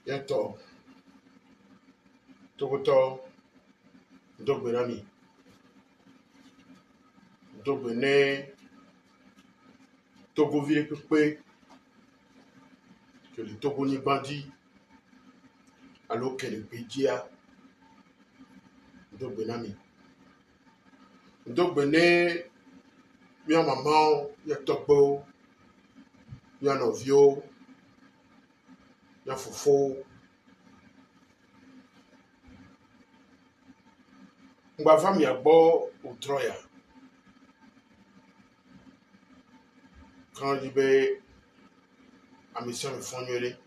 Yato, Togoto, Dogbenami, Dogbene, Togoville Pépé, que le Togoni bandit, alors que le Pédia, Dogbenami. Dogbene, mia maman, ya Togbo, ya Novio, ya Fofo. Ma femme ya bo au Troya. Quand il vais à mission de Fonnuelé,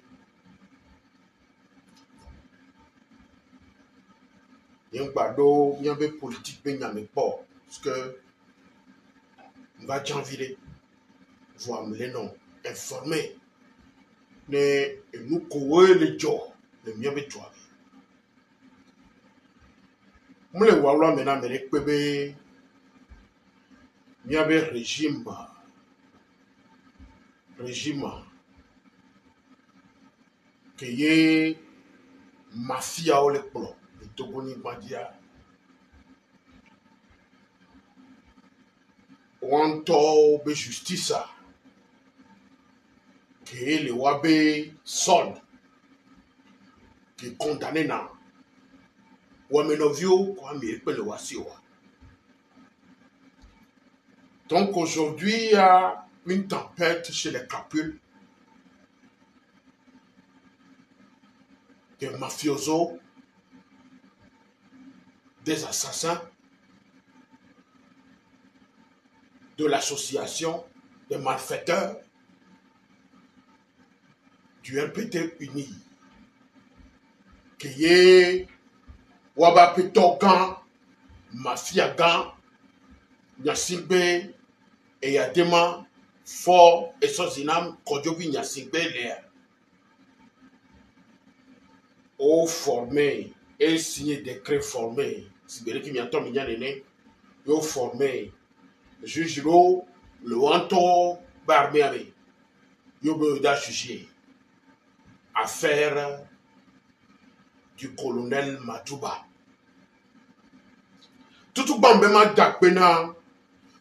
il y a un bado, il y a une politique, il y a un port. Parce que, on va janvier, voir les noms, informer, nous courir les jours, le mieux de toi. Moi, les Wallois, maintenant, mais il y avait régime, qui est mafia ou les plombs, le Togoni Bandia. On tombe justice, qui est le Wabé Sol, qui est condamné dans Wamenovio, quoi, mais il peut le Wassiwa. Donc aujourd'hui, il y a une tempête chez les capules, des mafiosos, des assassins, de l'association des malfaiteurs, du MPT uni, qui est Wabapito Gan, Mafia Gan, Nyasimbe, et Yadema, Fort et Sozinam, Kodjobi Nyasimbe, l'air. Au formé et signé décret formé, si bien qu'il y a un temps, il y a l'aîné, au formé, juge le Wanto Barméame, Yobo da jugé, affaire du colonel Matouba. Tout bambema dakbena,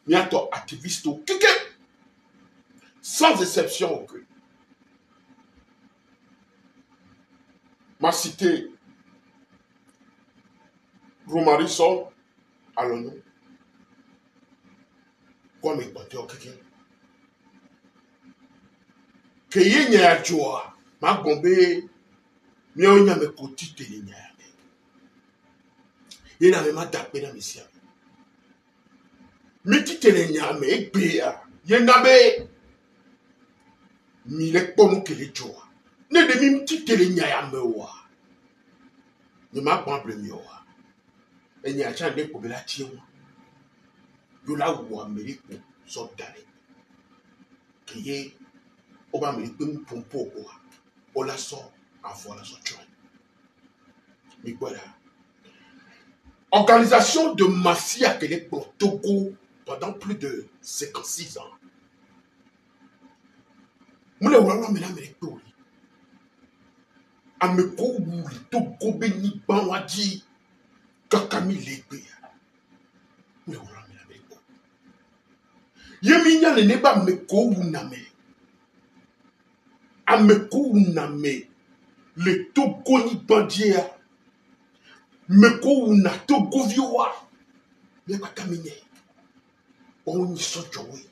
miato activiste ou kike, sans exception aucune. Ma cité, Romarisson, allons-nous, comme il portait au kike. Keye nya joa, ma bombe, mi onya me koti tele nya. Yena me ma dakbena misia. Mi ti tele nya me ekbeya, yena be mi le pomu kele joa. Ne de mi ti tele nya ya me wa. Ni ma bombe mi wa. E nya cha de ko be la tie wa. Yo la wo Amerique so dale. Keye oba Amerique mu pompo ko. O la so avant la so chouan. Mi voilà. Organisation de mafia que les pour Togo pendant plus de 56 ans. Moule wala mena mene tori. Ameko wuli Togo beni banwaji kakami legbe. Moule wala mena mene tori. Yeminya le neba meko wuname. Ameko wuname le Togo ni bandia. Meko wuna Togo viowa. Yeba kamine. On y sont joués.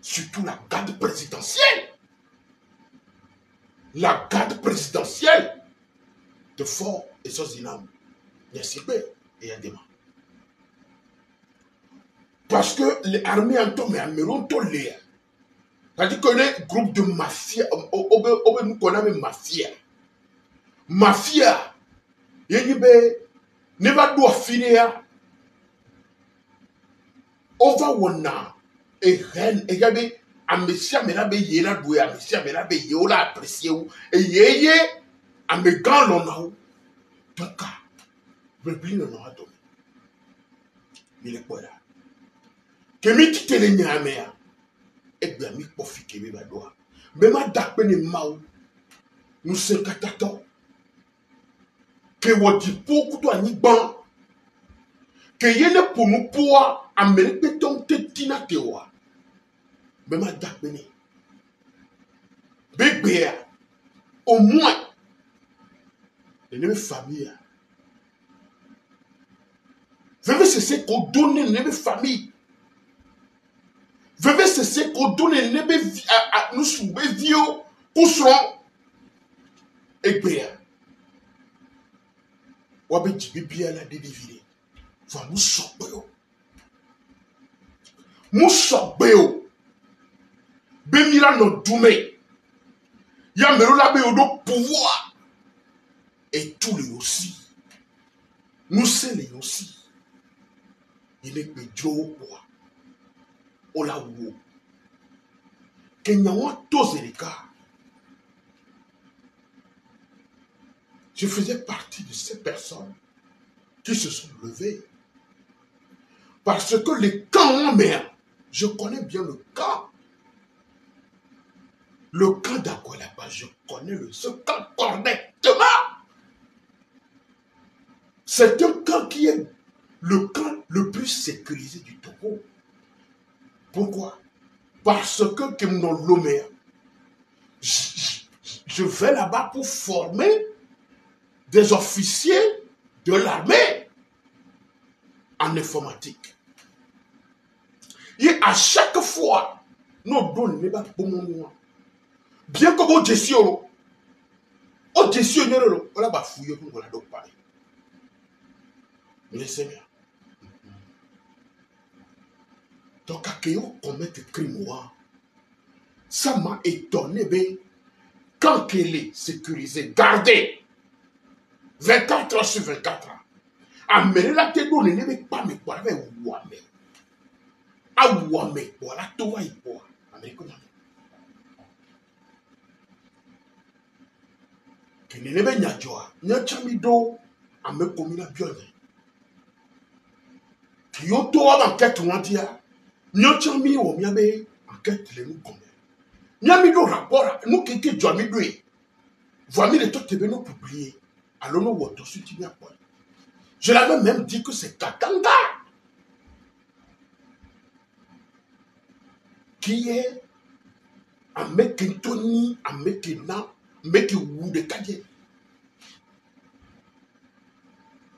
Surtout la garde présidentielle. La garde présidentielle de Fort et Sozinam. Nyasimbe et Yadema. Parce que les armées en tombe et en meron tolé. C'est-à-dire que les groupes de mafia, nous connaissons mafia. Mafia. Yénibe, ne va doit finir. Over wana et reine et gabe a messia merabe yela doué a messia merabe yola apprécié ou et yeye a me grand l'on donc brebli non a donné il est quoi là que mi ti tele nyamea et bien mi profite mi ba doa mais ma dakpe ne mau nous sommes katato. Que wadi pour kuto anigban. Que yene pour nous pour Amérique ton tetina tewa. Bema dakbeni. Bébé, au moins, les familles. Veuillez cesser qu'on donne les familles. Veuillez cesser qu'on donne les nous souber vieux, cousson. Et bien, on va dire bien la dédiviser. Va nous sortir. Nous sortir. Bemira no doumé. Ya merola be odo pouvoir. Et tous les aussi. Nous sommes les aussi. Il est que Dieu au poids. On l'a ou. Kenyawa Tozerika. Je faisais partie de ces personnes qui se sont levées. Parce que les camps en mer, je connais bien le camp. Le camp d'Akwelaba, je connais ce camp correctement. C'est un camp qui est le camp le plus sécurisé du Togo. Pourquoi? Parce que Kemnon Lomer, je vais là-bas pour former des officiers de l'armée en informatique. Et à chaque fois, nous donnons les bas pour moi. Bien que vous disiez, on disiez, on l'a bafouillé pour la donc parler. Mais laissez-moi. Donc, à qui on commet des crimes, ça m'a étonné, quand il est sécurisé, gardé, 24 heures sur 24 heures, à mener la tête, on n'est pas mais quoi, avec Ouame. À Ouame, voilà, tout va y voir. Que ne nebe nyadjoa nyachamido ame komina bione kiyoto wa enquête wandia nyachami wo miabe enquête le nous connaît nyamido rapport nous keke joamido e voimi le tout tebe nous publier alors nous woto suti bien quoi. Je l'avais même dit que c'est Katanga qui est ame kentoni ame kena mais qui ou de cahier.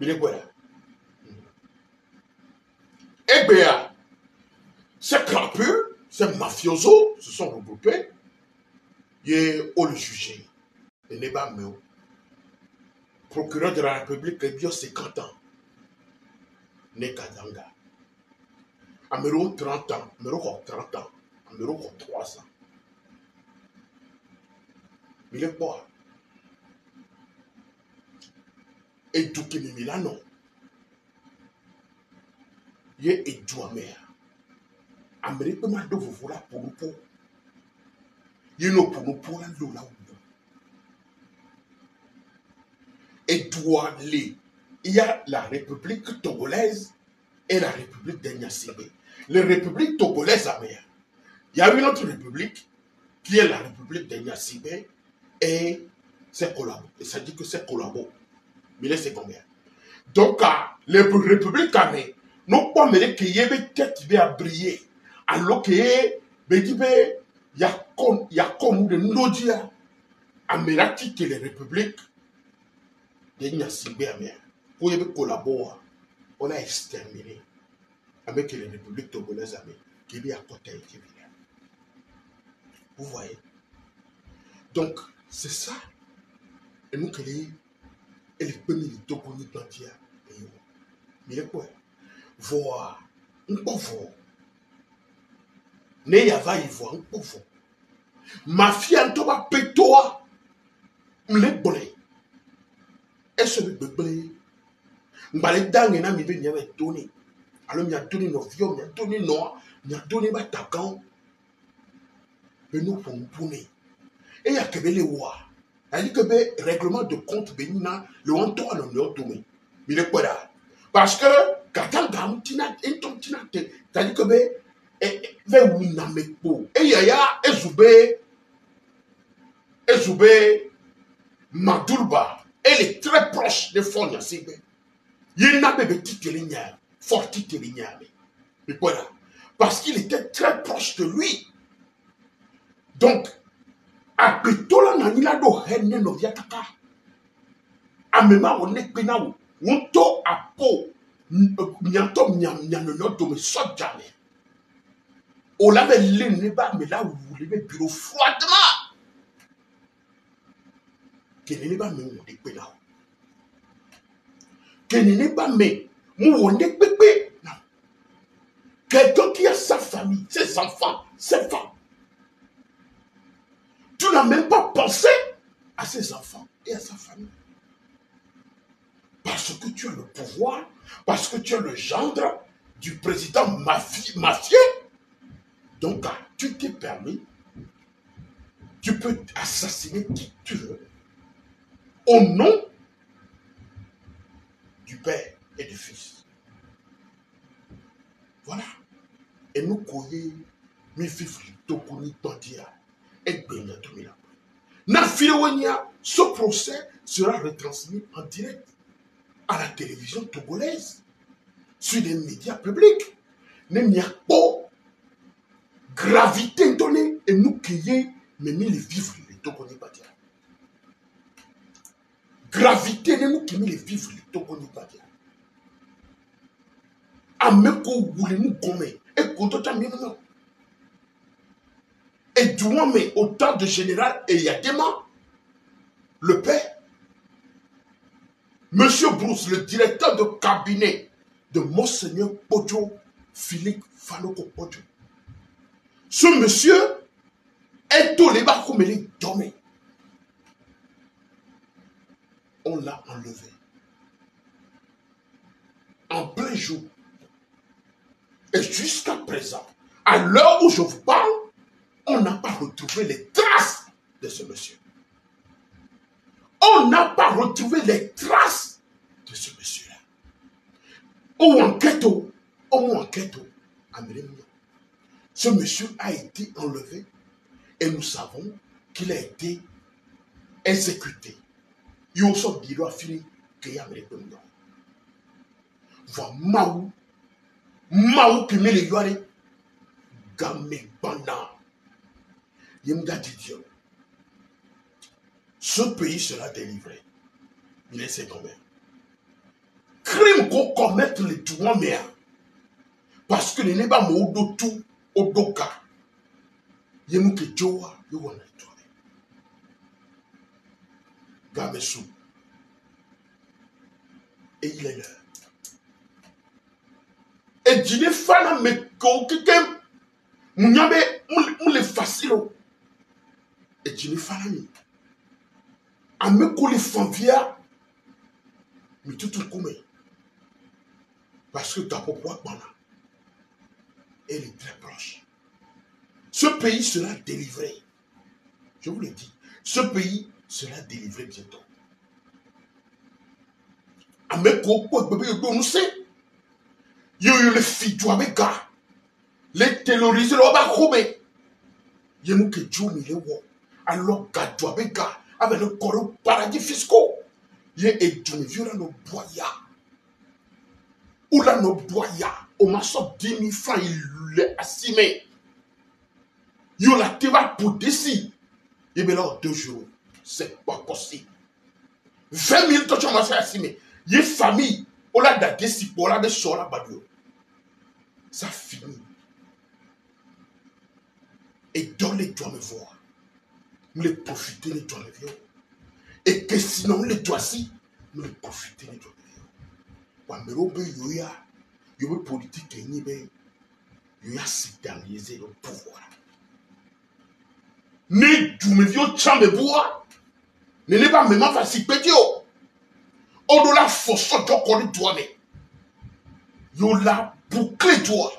Il est voilà. Eh bien, ces crapus, ces mafiosos se sont regroupés. Et on le jugeait. Et n'est pas mieux. Procureur de la République, il y a 50 ans. Né Kadanga. Amero 30 ans. Amero 30 ans. Amero 3 ans. Il est quoi? Et tout qui est Milano. Il est et tout à mer. Amérique m'a de vous voilà pour nous pour. Il y a pour nous pour la lola. Et doit les. Il y a la République togolaise et la République d'Enyasibé. Les républiques togolaises à mer. Il y a une autre république qui est la République d'Enyasibé. Et c'est collabo. Et ça dit que c'est collabo. Mais là, c'est combien? Donc, les républiques armées, non pas mais qu'il y ait peut-être qui va briller. Alors que, il y a comme de Nodia, Amérati que les républiques de Nyasibé armées, pour y collaborer, on a exterminé avec les républiques togolaises armées qui viennent à côté de Kibia. Vous voyez? Donc, c'est ça. Et nous, et les premiers de Togo, plantiers. Mais il est quoi? Voir. Un pauvre. Ne yava y voir un pauvre. Ma fille, en toi, pétoa. M'le blé. Et ce blé. M'balé dingue, n'a mis de n'y avait donné. Alors, m'y a donné nos vieux, m'y a donné noir, m'y a donné ma tacan. Mais nous, pour nous tourner. Et il y a que les rois. Il dit que le règlement de compte bénina, le honto à l'honneur tombé. Mais il est quoi là? Parce que, quand on a un tina, c'est-à-dire que vers où n'amène pas. Et il y a Ezoubé, Madulba, elle est très proche de Fonia Sibe. Il n'a pas de titelignard, fort titelignard. Mais voilà. Parce qu'il était très proche de lui. Donc, après tout la nanila do henne no viataka. Amema on est penaou. On to a po. Nyanto nyanono do me sot jamais. On l'avait l'éneba, mais là où vous levez bureau froidement. Qu'il n'est pas mais on est penaou. Qu'il n'est pas mais on est pépé. Non. Quelqu'un qui a sa famille, ses enfants, ses femmes. Tu n'as même pas pensé à ses enfants et à sa famille. Parce que tu as le pouvoir, parce que tu es le gendre du président mafieux. Donc, tu t'es permis, tu peux assassiner qui tu veux au nom du Père et du Fils. Voilà. Et nous croyons, nous vivons tokuni tantia et benya tomila. Ce procès sera retransmis en direct à la télévision togolaise, sur les médias publics. Il n'y a pas gravité donnée et nous crions, mais nous les vivre les Togolais Badia. Gravité de nous qui nous les vivre les Togolais Badia. Ameko voulez nous gommer et Kodota Mimno. Et du moins, mais autant de général et Yadema, le père, Monsieur Bruce, le directeur de cabinet de Monseigneur Podjo, Philippe Faloko Podjo. Ce monsieur est tout les bas comme il est dormi. On l'a enlevé. En plein jour. Et jusqu'à présent, à l'heure où je vous parle, on n'a pas retrouvé les traces de ce monsieur. On n'a pas retrouvé les traces de ce monsieur-là. Ou enquête, ce monsieur a été enlevé et nous savons qu'il a été exécuté. Il y a aussi dit fini qu'il y a des gens. Voilà Maou qui met les yoare gamé bana. Yemga dit Dieu. Ce pays sera délivré. Il est combien? Crime qu'on commettre les douaniers. Parce que les n'est pas mon tout au doka. Yemouke Joa, you want to Gamesou. Et il est là. Et dîner fana me kokikem. Mounyabe, moule facile. Et dîner fana mi. A me koule fanvia. Mais tout comme. Parce que ta pouvoir bana. Elle est très proche. Ce pays sera délivré. Je vous le dis. Ce pays sera délivré bientôt. A me koule bébé nous sait. Yo le fidou avec gars. Les terroristes là bas roubé. Yo nous que Dieu me le wo. Alors gars doit avec gars avec le corps paradis fiscaux. Yo et Dieu me vieux là nos boya. Ou là nos boya. Au maçon 10 000 francs il est assimé. Yo la te va pour d'ici. Et bien là 2 jours. C'est pas possible. 20 000 toi tu m'as assimé. Yo famille. On a des décisions, on a des choses là-bas. Ça finit. Et dans les doigts me voir. Nous les profiter les doigts me voir. Et que sinon les doigts si, nous les profiter les doigts me voir. Mais on peut y a une politique qui est y a cétaniser le pouvoir. Ne du me vieux champ de bois. Ne n'est pas même facile pédio. On doit la force de qu'on lui doit. Yo la bouclé toi.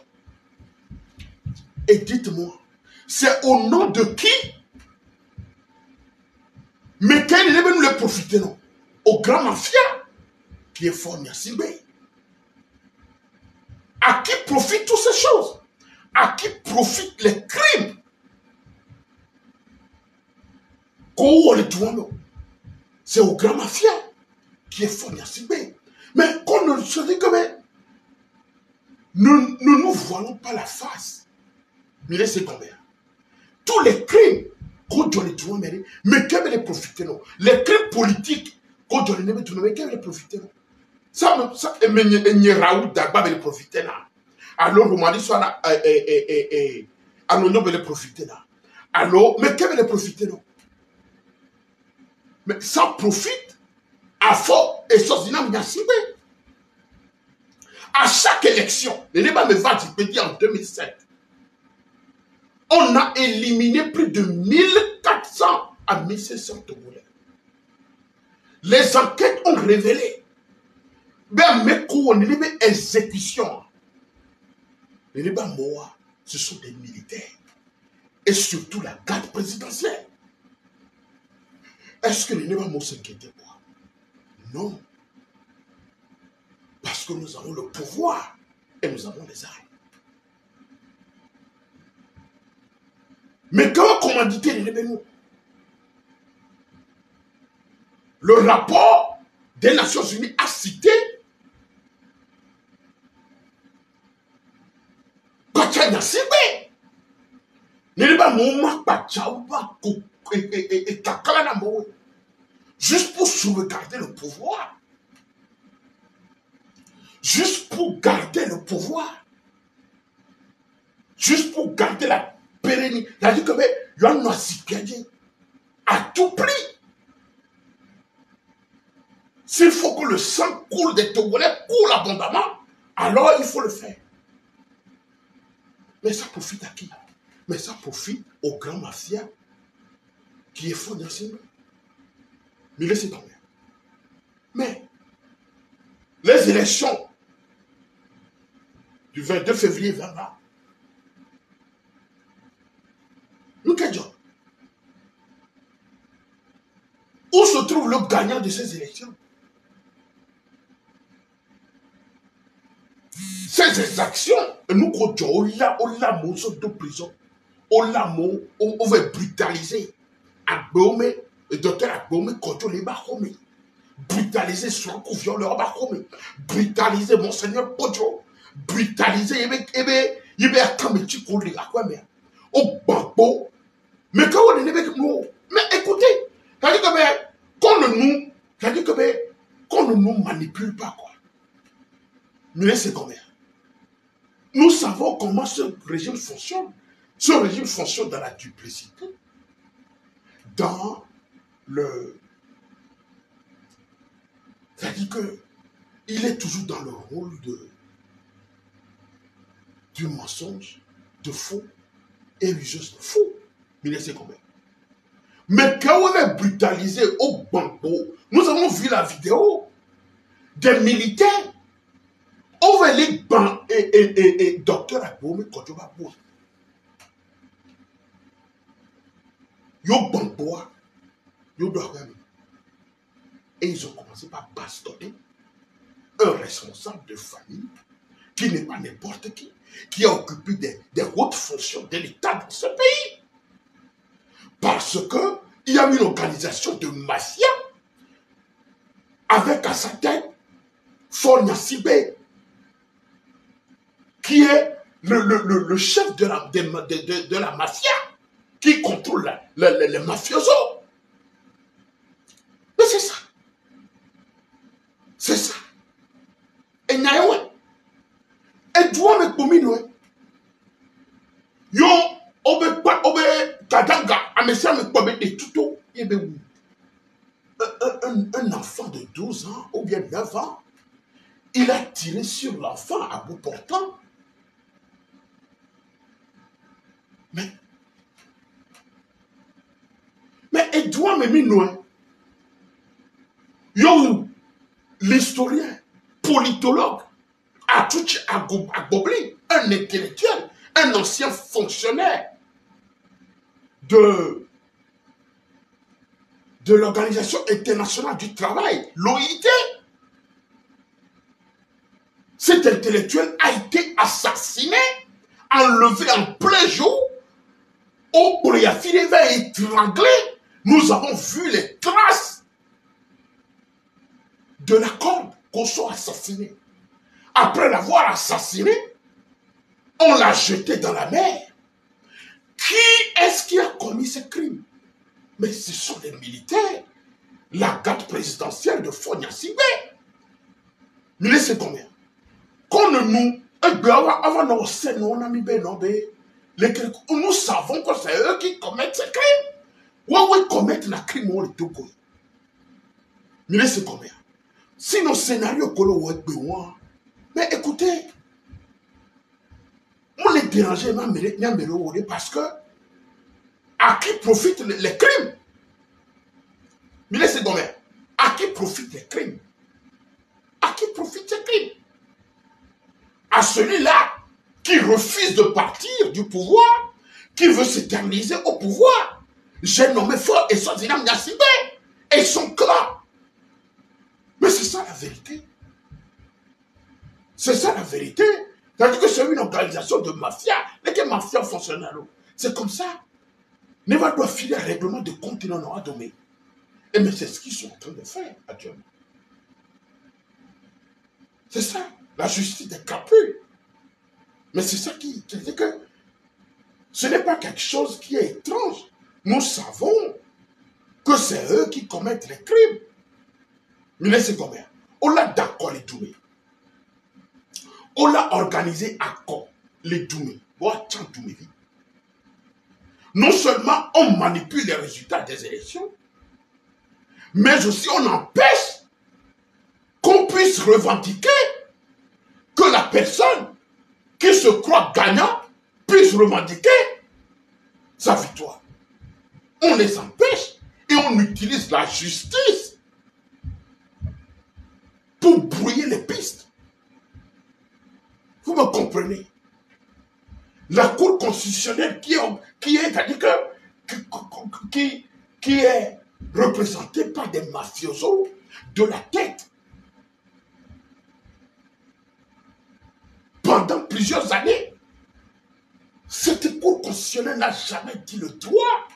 Et dites-moi, c'est au nom de qui? Mais quel est nous le profiter non? Au grand mafia qui est fort Niasimbe. À qui profitent toutes ces choses? À qui profitent les crimes? Qu'on le doit non? c'est au grand mafia qui est fort Sibé. Mais qu'on ne se dit que mais, nous nous voilons pas la face. Mais c'est combien? Tous les crimes qu'on doit les trouver, mais qu'est-ce les profiter non? Les crimes politiques qu'on doit les trouver, mais qu'est-ce les profiter non? Ça, mais n'y Raoult Dagba les profiter là. Alors, on m'a dit soit là, alors, nous les profiter là. Alors, mais qu'est-ce les profiter non? Mais ça profite à fort et ça, c'est un Sibé. À chaque élection, le débat me va dire en 2007, on a éliminé plus de 1400 à 1500 Togolais. Les enquêtes ont révélé, ben, mais qu'on est exécution. Les débats Moa, ce sont des militaires. Et surtout la garde présidentielle. Est-ce que les débats Moa s'inquiétaient pas? Non. Parce que nous avons le pouvoir et nous avons les armes. Mais quand commandité les Libénous, le rapport des Nations Unies a cité Kachanya Sibé. Juste pour sauvegarder le pouvoir. Juste pour garder le pouvoir. Juste pour garder la pérennité. C'est-à-dire que il y a un citoyen à tout prix. S'il faut que le sang coule des Togolais, coule abondamment, alors il faut le faire. Mais ça profite à qui? Mais ça profite au grand mafia qui est fort d'enseignement. Mais laissez tomber. Mais les élections du 22 février 2020, nous qu'est-ce que où se trouve le gagnant de ces élections? Ces exactions, nous on l'a de prison, on va brutaliser. Agbome, le docteur Agbome, quand les Bahomé, brutaliser son couvion, leur Bahomé, brutaliser Monseigneur Podjo, brutaliser, il y a un petit coup de la mais au bambo, mais quand on est avec nous, mais écoutez, c'est-à-dire que qu'on ne nous manipule pas, quoi. Nous laissez combien? Nous savons comment ce régime fonctionne. Ce régime fonctionne dans la duplicité, dans le... C'est-à-dire qu'il est toujours dans le rôle du mensonge, de faux, et l'useuse de faux. Mais laissez combien? Mais quand on est brutalisé au Bambo, nous avons vu la vidéo des militaires. On va les bancs et docteur Agbome quand on va boire. Yo Bamboa, yo doit. Et ils ont commencé par bastonner un responsable de famille qui n'est pas n'importe qui a occupé des hautes fonctions de l'État dans ce pays. Parce qu'il y a une organisation de mafia avec à sa tête Fornia Sibé, qui est le chef de la mafia, qui contrôle les mafiosos. Mais c'est ça. C'est ça. Et Nyaïwe. Et toi, me pomino. Yo, obe kadanga, amesia me pobe de tuto, yebe. Un enfant de 12 ans, ou bien 9 ans, il a tiré sur l'enfant à bout portant. Mais Edouard Meminois, l'historien, politologue, Atouch Agbobli, un intellectuel, un ancien fonctionnaire de l'Organisation internationale du travail, l'OIT. Cet intellectuel a été assassiné, enlevé en plein jour, au Bouriafile va étrangler. Nous avons vu les traces de la corde qu'on soit assassiné. Après l'avoir assassiné, on l'a jeté dans la mer. Qui est-ce qui a commis ce crime? Mais ce sont les militaires. La garde présidentielle de Fonia Sibé. Mais laissez combien? Quand nous, nous savons que c'est eux qui commettent ce crime. Ou commettent le crime ou le tout. Mais laissez combien? Si nos scénarios mais écoutez, on les dérangeait parce que à qui profitent les crimes? Mais laissez combien? À qui profitent les crimes? À qui profitent les crimes? À celui-là qui refuse de partir du pouvoir, qui veut s'éterniser au pouvoir. J'ai nommé Fort et Swaziland Nyassibé et son clan. Mais c'est ça la vérité. C'est ça la vérité. C'est-à-dire que c'est une organisation de mafia. Les mafia fonctionnels. C'est comme ça. Neva doit filer un règlement de compte non à dominer. Et mais c'est ce qu'ils sont en train de faire actuellement. C'est ça. La justice des crapules. Mais c'est ça qui... C'est-à-dire que ce n'est pas quelque chose qui est étrange. Nous savons que c'est eux qui commettent les crimes. Mais laissez combien? On l'a d'accord les Doumé. On l'a organisé à quoi? Les Doumé. Non seulement on manipule les résultats des élections, mais aussi on empêche qu'on puisse revendiquer que la personne qui se croit gagnante puisse revendiquer sa victoire. On les empêche et on utilise la justice pour brouiller les pistes. Vous me comprenez? La Cour constitutionnelle qui est représentée par des mafiosos de la tête. Pendant plusieurs années, cette Cour constitutionnelle n'a jamais dit le droit.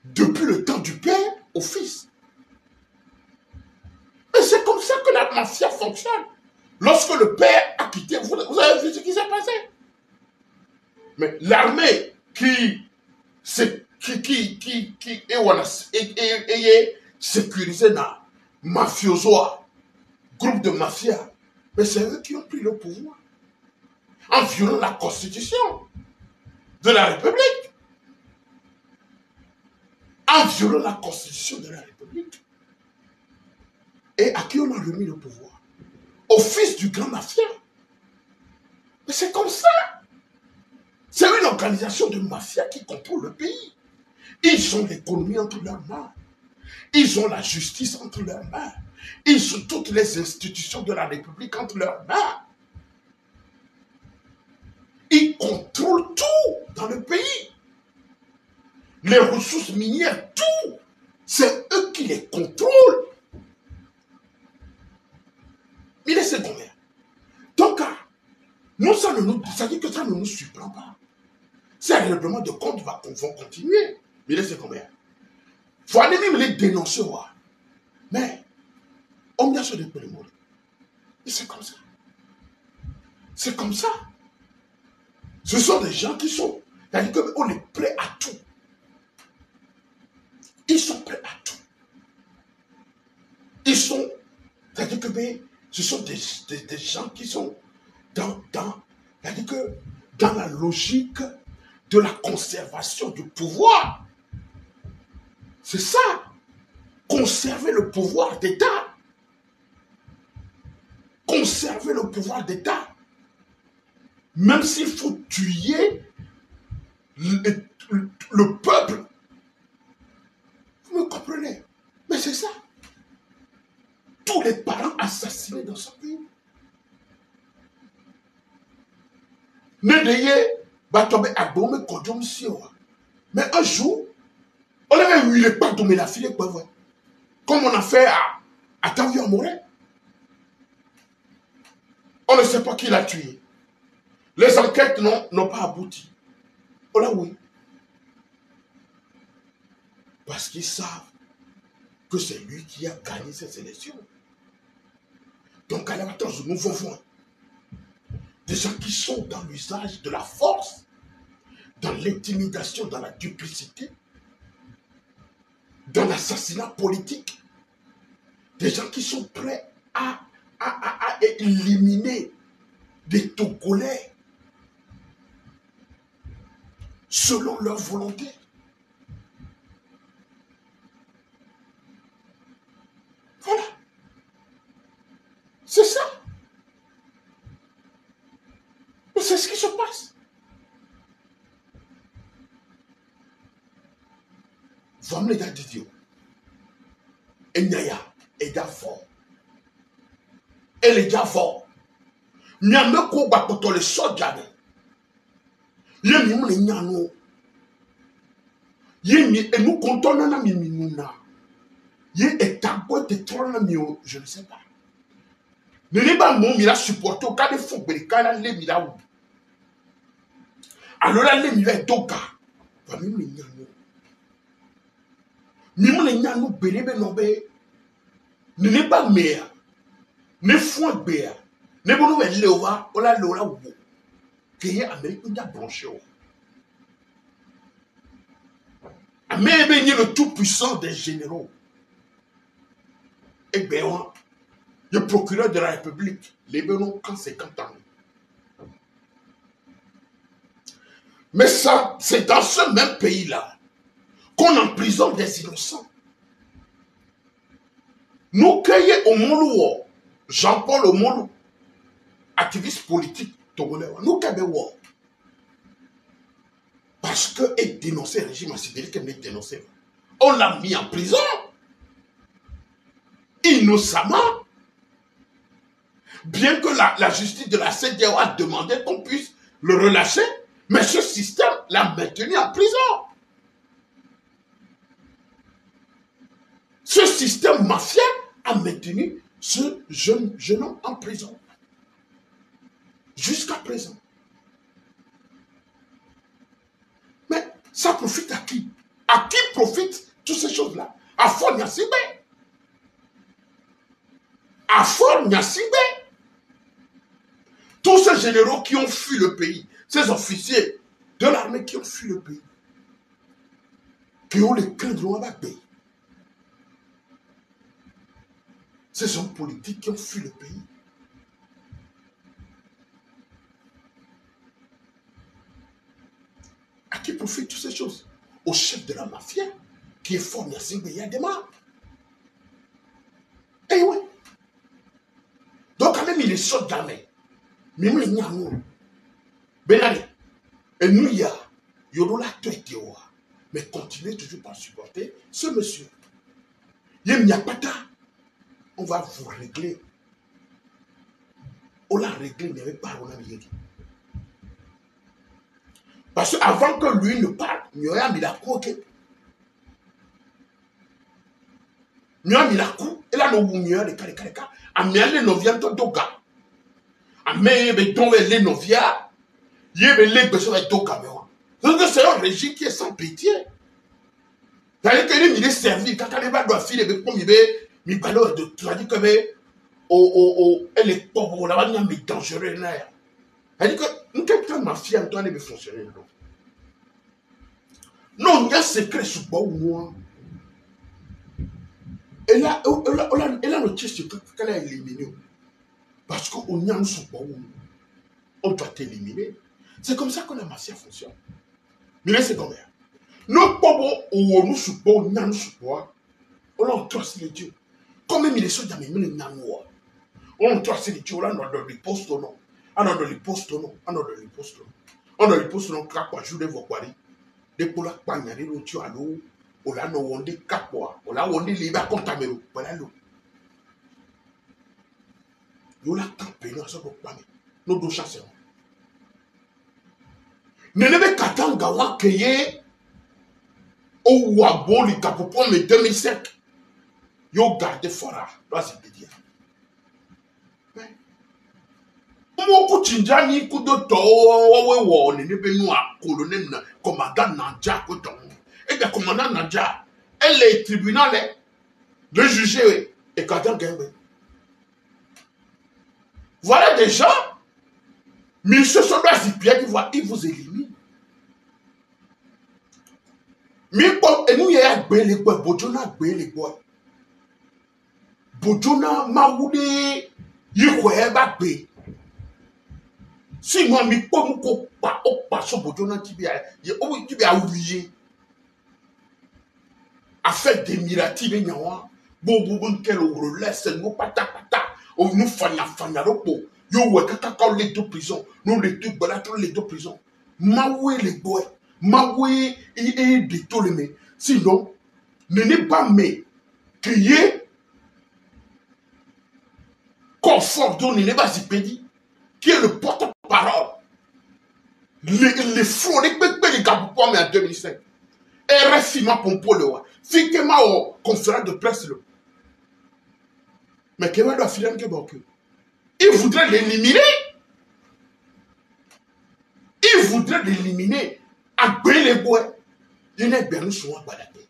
Depuis le temps du père au fils. Et c'est comme ça que la mafia fonctionne. Lorsque le père a quitté, vous avez vu ce qui s'est passé. Mais l'armée qui est sécurisée dans mafioso, groupe de mafia, mais c'est eux qui ont pris le pouvoir en violant la constitution de la République. En violant la constitution de la République. Et à qui on a remis le pouvoir? Au fils du grand mafia. Mais c'est comme ça. C'est une organisation de mafia qui contrôle le pays. Ils ont l'économie entre leurs mains. Ils ont la justice entre leurs mains. Ils ont toutes les institutions de la République entre leurs mains. Ils contrôlent tout dans le pays. Les ressources minières, tout. C'est eux qui les contrôlent. Mais laissez combien? Donc, nous, ça dit que ça ne nous surprend pas. C'est un règlement de compte va continuer. Mais laissez combien? Il faut aller même les dénoncer. Mais, on vient sur des peu de mots. Et c'est comme ça. C'est comme ça. Ce sont des gens qui sont, c'est-à-dire qu'on est prêt à tout. Ils sont prêts à tout. Ils sont, c'est-à-dire que ce sont des gens qui sont c'est-à-dire que dans la logique de la conservation du pouvoir. C'est ça. Conserver le pouvoir d'État. Conserver le pouvoir d'État. Même s'il faut tuer le peuple. Vous me comprenez? Mais c'est ça. Tous les parents assassinés dans ce pays. Mais un jour, on avait eu les pas de la fille, comme on a fait à Tavio Moré. On ne sait pas qui l'a tué. Les enquêtes n'ont pas abouti. Oh là oui. Parce qu'ils savent que c'est lui qui a gagné cette élection. Donc à la nous voyons des gens qui sont dans l'usage de la force, dans l'intimidation, dans la duplicité, dans l'assassinat politique. Des gens qui sont prêts à éliminer des Togolais selon leur volonté. Voilà. C'est ça. C'est ce qui se passe. Vous les gars de Dieu. Et Naya, et Dafort. Et les Dafort. Nyame ko ba poto le soja ne. Ye mi mu le nyano. Ye mi e nous comptons na mi minuna. Ye etabo te trona mi o, je ne sais pas. Ne n'est pas mon mira supporté au cas de fou berikana le mira ou. Alors là le mira doka. Va mi mu le nyano. Mi mu le nyano berebe no be. Ne n'est pas mère. Ne fou béa. Ne bon nous lewa, ola lola ou. Qui Amérique n'a branché. Amérique est le tout puissant des généraux. Et bien, le procureur de la République, les Bénons, quand 50 ans. Mais ça, c'est dans ce même pays-là qu'on emprisonne des innocents. Nous cueillons au Moulouo, Jean-Paul Omolou, activiste politique togolais, nous cueillons. Parce qu'il dénonçait le régime assidérique, il dénonçait. On l'a mis en prison. Innocemment. Bien que la justice de la CEDEAO a demandé qu'on puisse le relâcher, mais ce système l'a maintenu en prison. Ce système mafia a maintenu ce jeune homme en prison. Jusqu'à présent. Mais ça profite à qui? À qui profitent toutes ces choses-là? À Fort Nyasibé. À Fort Nyasibé. Tous ces généraux qui ont fui le pays, ces officiers de l'armée qui ont fui le pays, qui ont les cœurs de l'Ouabakbé, ces hommes politiques qui ont fui le pays. À qui profitent toutes ces choses? Au chef de la mafia, qui est Fort Nyasibé, il y a des morts. Eh oui. Donc quand même il est sort d'armée. Mais nous, il y a nous. Benani. Et nous, il y a. Yodola Tuetewa. Mais continuez toujours par supporter ce monsieur. Il n'y a pas tard. On va vous régler. On l'a réglé, mais pas on a mis. Parce qu'avant que lui ne parle, il y a mis la coup. Il y a mis la coup. Et là, nous avons mis les cas. A mis les noviens de Doga. A mis les noviens. Il y a les besoins de Doga. C'est un régime qui est sans pitié. C'est-à-dire qu'il est servi. Quand il doit filer, il parle de traduire comme elle est pauvre, là, il est dangereux. C'est-à-dire que nous, quelqu'un m'a fait Antoine de fonctionner. Non, il y a un secret sous moi. Et là, le test qu'elle a éliminé. Parce qu'on y a un sous on doit t'éliminer. C'est comme ça que la mafia fonctionne. Mais c'est comme ça. Nous pauvres ou nous support, nous nous support. On a tracé les dieux. Comme même il est soldats, mais il y a on a tracé les dieux, on a dans les postes non. On a dans les postes non. On a dans les postes non. On a dans les postes non. Quand je vais vous parler, des pour la pagnade, le dieu à l'eau, on a no on dit capois, on a on dit libre contaminer, voilà l'eau. Nous la campé dans ce programme. Nous deux chasseurs. Ne devez qu'attendre gawa keye. Au Wabo, les Capopon, mais 2005, ils ont gardé Fora. Là, c'est dire. Moi, Kouchinjani, Koudoto, on est venu à colonel, commandant Nadja, et le commandant Nadja, elle est tribunal, Le juger, et quand on gagne. Voilà des gens, mais ce sont des pieds qui voient, ils vous éliminent. Mais comme nous, il y a les bois, Bojona, les bois. Bojona, Maoudi, Yikoeba, bé. Si moi, mais comme on pas au passo Bojona, qui a oublié. A fait des miracles, il y a bon, quel relais, nous pata, nous fanya, yo, ouais, quand les deux prisons, nous les deux balatons, les deux prisons. Maoué les bois, Maoué et des tolémés. Sinon, ne n'est pas mais crier confort dont il n'est pas pédi, qui est le porte-parole. Les fronts, les gaboupois, mais en 2005. RFI m'a pompé le roi. Fikema au conférence de presse. Mais Kema doit filer un kebok. Il voudrait l'éliminer. Il voudrait l'éliminer. À les bois. Il n'est bien nous souvent baladé.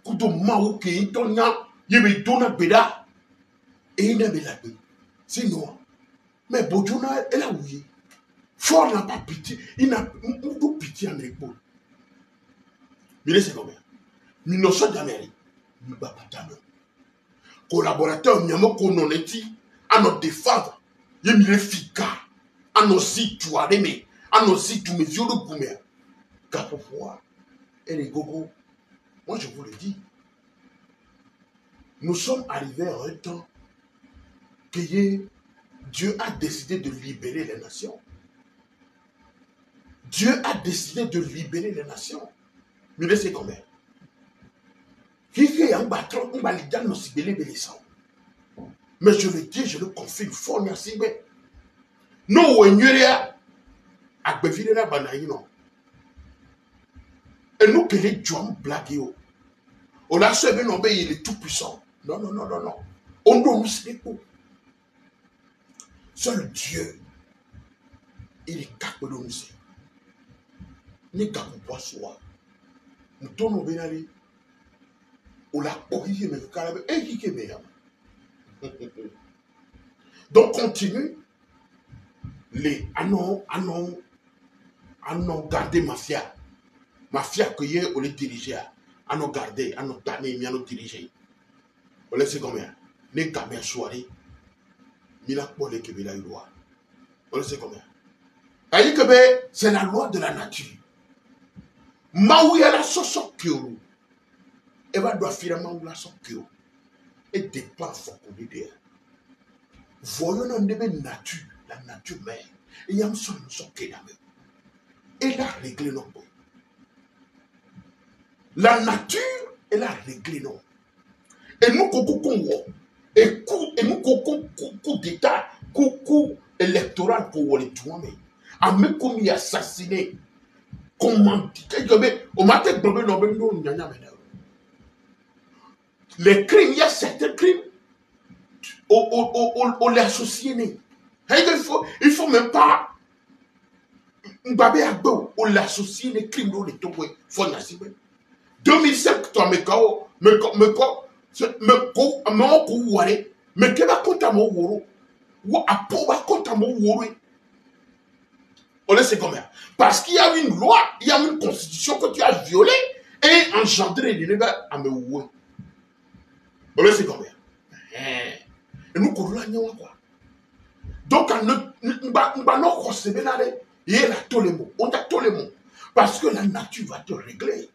Kudo maou ke intonya. Yebe dona beda. Et il n'a pas la paix. Sinon. Mais Bojona, elle a oublié. Fort n'a pas pitié. Il n'a pas pitié en épaule. Mais c'est combien? 1900 d'Amérique. Nous ne pas collaborateurs, nous avons à notre défense. Il y a efficace. À nos sites, à nos sites, mes vieux de Goumer. Car pour pouvoir, et les gogos, moi je vous le dis, nous sommes arrivés à un temps que Dieu a décidé de libérer les nations. Dieu a décidé de libérer les nations. Mais laissez combien? Mais je le dis, je le confie, fort merci. Non, on y a Agbevilera Banaïno. Et nous, que les gens blaguent. On a sauvé nos pays, il est tout puissant. Non. On doit nous se découvrir. Seul Dieu, il est capable de nous aider. Ni capable de soi. Nous tournons bien aller. On l'a corrigé, mais carrément, et qui est meilleur. Donc, continue. Les allons garder mafia. Mafia que y on les diriger. Allons garder, allons tanner, mais allons diriger. On laisse combien? Les gamins soirée. Mila pour les Kébéla loi. On laisse combien? Aïe Kébé, c'est la loi de la nature. Maouya la soso kyoro. Eva doit finalement la soso kyoro. Et dépend fort pour l'idée. Voyons dans la nature, la nature mère. Et il y a un son qui est elle a réglé nos points. La nature, elle a réglé nos. Et nous, et nous, coup d'état, coup électoral pour les tourner. A me commis assassiné. Comment on m'a dit les crimes, il y a certains crimes. On les associe. Il faut même pas. On l'associe les crimes dans les tombes. 2005, toi, mais on laisse combien? Parce qu'il y a une loi, il y a une constitution que tu as violée et engendré les débats à me ouer. On laisse combien? Et nous, quoi. Donc, on a tous les mots. Parce que la nature va te régler.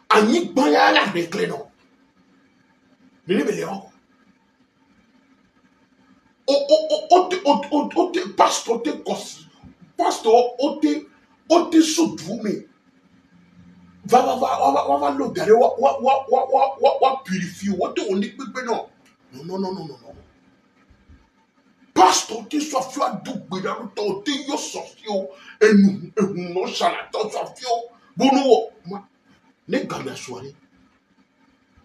Anik Baya la régler, non. Pasteur, te soudoume. Va le garder, va purifier, non. Pasteur, tu sois fier double dans le temps, tu es sorti, et nous, charlatan, sois fier. Bon, moi, les gars, la soirée,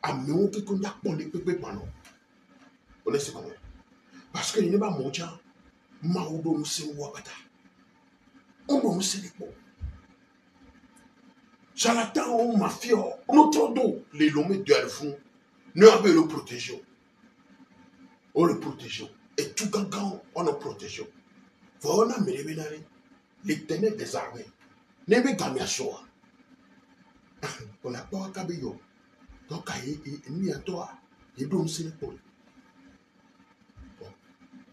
à nous, qui qu'on a pour les pépés, non. On laisse comment. Parce qu'il n'est pas mon gens, Maoudo, nous sommes Wabata. On doit nous sélectionner. charlatan ou mafia, notre dos, les lomés de Alfon, nous avons le protéger. On le protège. Et tout quand on le protège. Voilà, l'éternel des armées. Nebe Gamiachoa. On n'a pas à Kabeyo. Donc, il n'y a toi. Il doit nous épaules.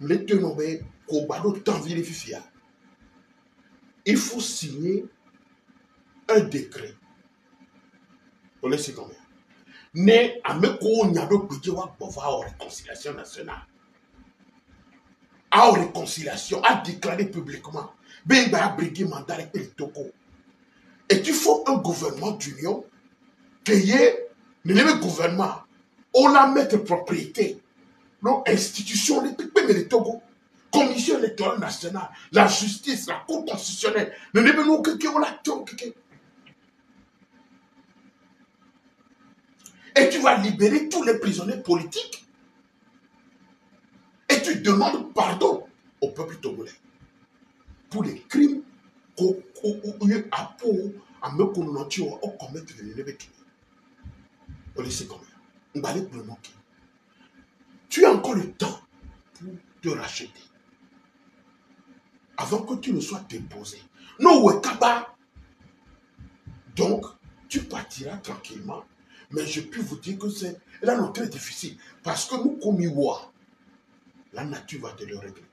Les deux noms, Kobado Tanville Fifia. Il faut signer un décret. On le sait combien. Ne ameko nyado kwejewa bova en réconciliation nationale. En réconciliation, a déclaré publiquement. Ben a brigué mandat avec le Togo. Et il faut un gouvernement d'union payé, le gouvernement, on a mettre propriété, l'institution, les Togo, commission électorale nationale, la justice, la cour constitutionnelle, et tu vas libérer tous les prisonniers politiques et tu demandes pardon au peuple togolais pour les crimes qu'on a commettre les Nébéki. On le sait combien. On va aller pour le manquer. Tu as encore le temps pour te racheter avant que tu ne sois déposé. Non, Wekaba. Donc, tu partiras tranquillement. Mais je peux vous dire que c'est là non très difficile. Parce que nous, comme Iwa, la nature va te le régler.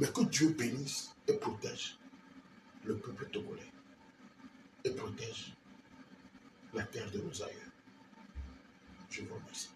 Mais que Dieu bénisse et protège le peuple togolais. Et protège la terre de nos aïeux. Je vous remercie.